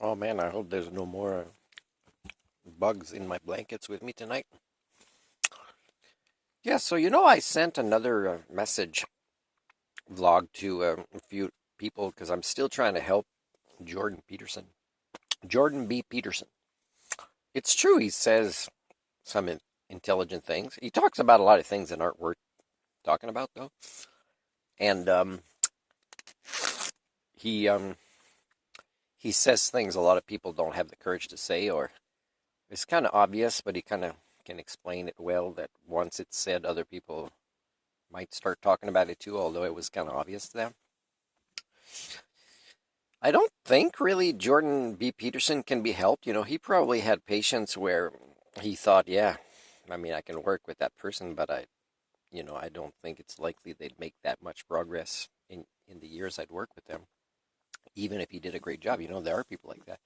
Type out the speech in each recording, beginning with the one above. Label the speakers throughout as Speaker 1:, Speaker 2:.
Speaker 1: Oh man, I hope there's no more bugs in my blankets with me tonight. Yeah, so I sent another message vlog to a few people because I'm still trying to help Jordan Peterson. Jordan B. Peterson. It's true, he says some intelligent things. He talks about a lot of things that aren't worth talking about, though. And he he says things a lot of people don't have the courage to say, or it's kind of obvious, but he kind of can explain it well that once it's said, other people might start talking about it too, although it was kind of obvious to them. I don't think really Jordan B. Peterson can be helped. He probably had patients where he thought, yeah, I mean, I can work with that person, but I don't think it's likely they'd make that much progress in the years I'd work with them, even if he did a great job. There are people like that.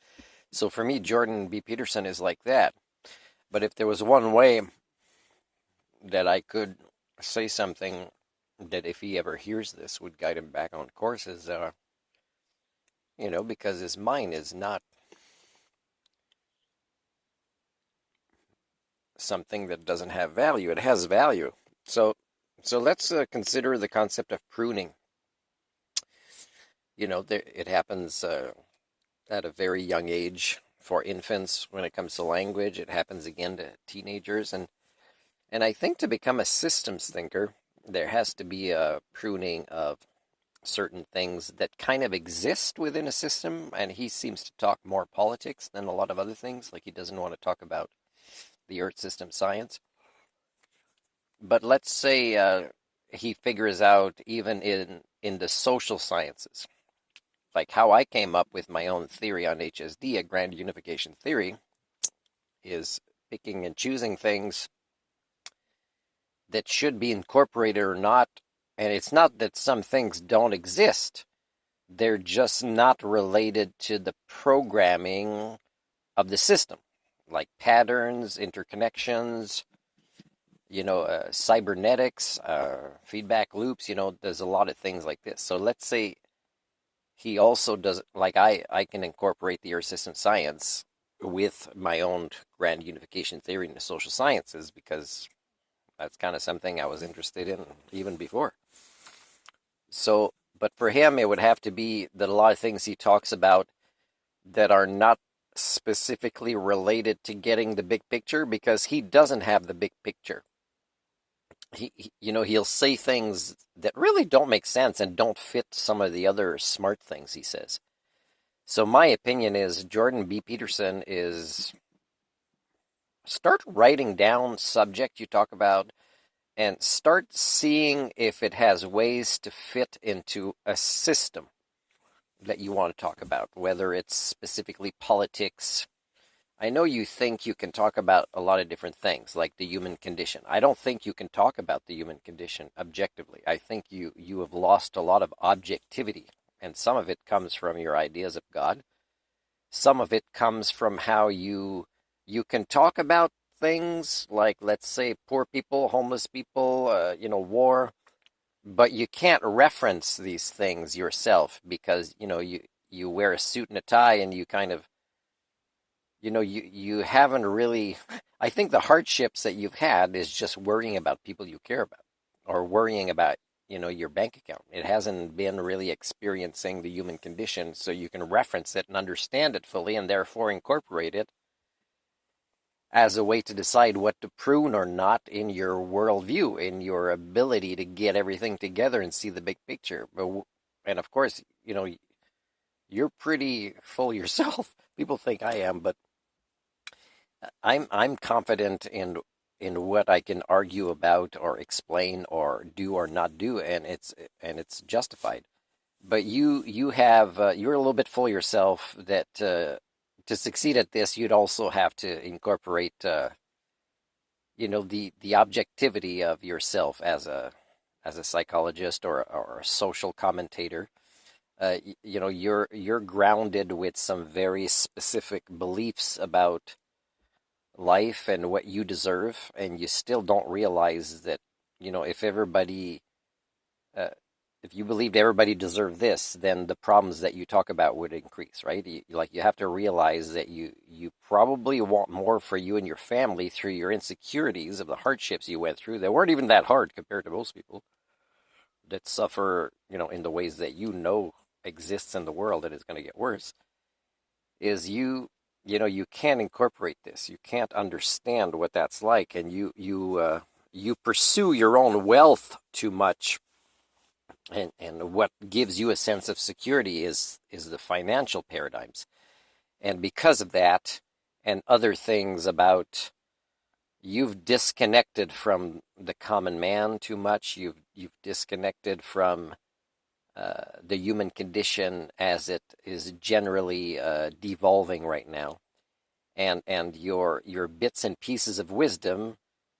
Speaker 1: So for me, Jordan B. Peterson is like that. But if there was one way that I could say something that if he ever hears this would guide him back on course is because his mind is not something that doesn't have value. It has value. So let's consider the concept of pruning. It happens at a very young age for infants when it comes to language. It happens again to teenagers, and I think to become a systems thinker, there has to be a pruning of certain things that kind of exist within a system, and he seems to talk more politics than a lot of other things. Like he doesn't want to talk about the Earth system science. But let's say he figures out even in the social sciences, like how I came up with my own theory on HSD, a grand unification theory, is picking and choosing things that should be incorporated or not. And it's not that some things don't exist. They're just not related to the programming of the system, like patterns, interconnections, cybernetics, feedback loops. There's a lot of things like this. So let's say he also does, like I can incorporate the Earth system science with my own grand unification theory in the social sciences because that's kind of something I was interested in even before. So, but for him, it would have to be that a lot of things he talks about that are not specifically related to getting the big picture because he doesn't have the big picture. He'll say things that really don't make sense and don't fit some of the other smart things he says. So my opinion is Jordan B. Peterson is start writing down subject you talk about and start seeing if it has ways to fit into a system that you want to talk about, whether it's specifically politics. I know you think you can talk about a lot of different things, like the human condition. I don't think you can talk about the human condition objectively. I think you have lost a lot of objectivity, and some of it comes from your ideas of God. Some of it comes from how you can talk about things like, let's say, poor people, homeless people, war, but you can't reference these things yourself because you wear a suit and a tie and you kind of you haven't really. I think the hardships that you've had is just worrying about people you care about or worrying about your bank account. It hasn't been really experiencing the human condition so you can reference it and understand it fully and therefore incorporate it as a way to decide what to prune or not in your worldview, in your ability to get everything together and see the big picture. And of course, you're pretty full yourself. People think I am, but I'm confident in what I can argue about or explain or do or not do, and it's justified. But you have you're a little bit full yourself that to succeed at this, you'd also have to incorporate the objectivity of yourself as a psychologist or a social commentator. You're grounded with some very specific beliefs about life and what you deserve, and you still don't realize that if everybody uh, if you believed everybody deserved this, then the problems that you talk about would increase, right? You have to realize that you probably want more for you and your family through your insecurities of the hardships you went through. They weren't even that hard compared to most people that suffer, in the ways that exists in the world and is going to get worse. Is you can't incorporate this. You can't understand what that's like, and you pursue your own wealth too much. And what gives you a sense of security is the financial paradigms. And because of that and other things about you've disconnected from the common man too much, you've disconnected from the human condition as it is generally devolving right now. And your bits and pieces of wisdom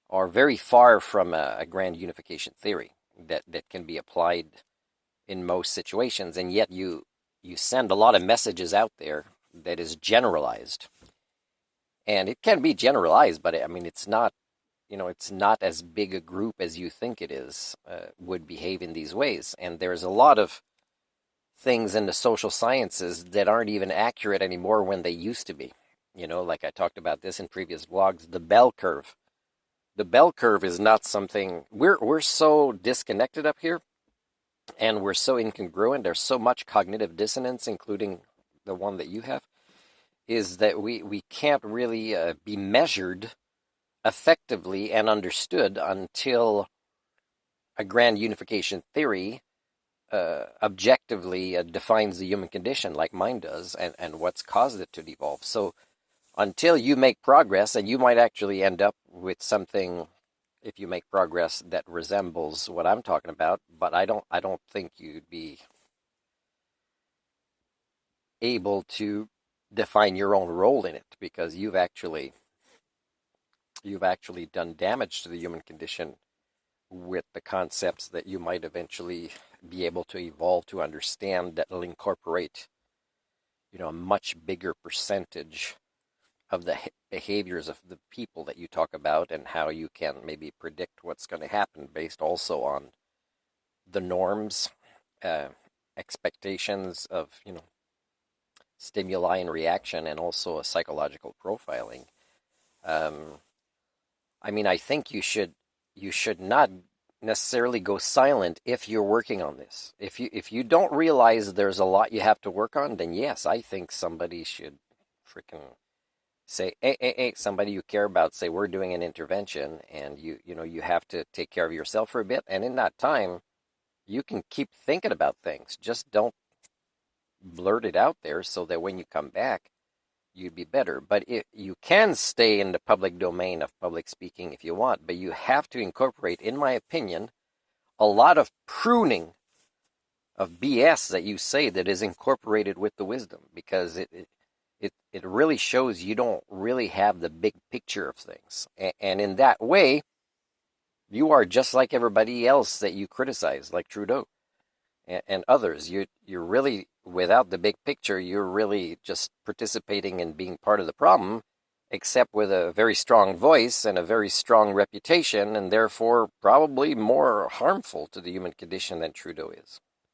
Speaker 1: are very far from a grand unification theory that can be applied in most situations, and yet you send a lot of messages out there that is generalized, and it can be generalized, but I mean it's not as big a group as you think it is would behave in these ways, and there's a lot of things in the social sciences that aren't even accurate anymore when they used to be. Like I talked about this in previous vlogs, the bell curve. The bell curve is not something we're so disconnected up here, and we're so incongruent. There's so much cognitive dissonance, including the one that you have, is that we can't really be measured effectively and understood until a grand unification theory objectively defines the human condition like mine does, and what's caused it to devolve. So until you make progress, and you might actually end up with something if you make progress that resembles what I'm talking about, but I don't think you'd be able to define your own role in it, because you've actually done damage to the human condition with the concepts that you might eventually be able to evolve to understand, that will incorporate a much bigger percentage of the behaviors of the people that you talk about, and how you can maybe predict what's going to happen based also on the norms, expectations of stimuli and reaction, and also a psychological profiling. I mean, I think you should not necessarily go silent if you're working on this. If you don't realize there's a lot you have to work on, then yes, I think somebody should freaking say, hey, somebody you care about, say, we're doing an intervention, and you have to take care of yourself for a bit, and in that time, you can keep thinking about things. Just don't blurt it out there, so that when you come back, you'd be better. But you can stay in the public domain of public speaking if you want, but you have to incorporate, in my opinion, a lot of pruning of BS that you say that is incorporated with the wisdom, because it really shows you don't really have the big picture of things. And in that way, you are just like everybody else that you criticize, like Trudeau and others. You're really, without the big picture, you're really just participating in being part of the problem, except with a very strong voice and a very strong reputation, and therefore probably more harmful to the human condition than Trudeau is.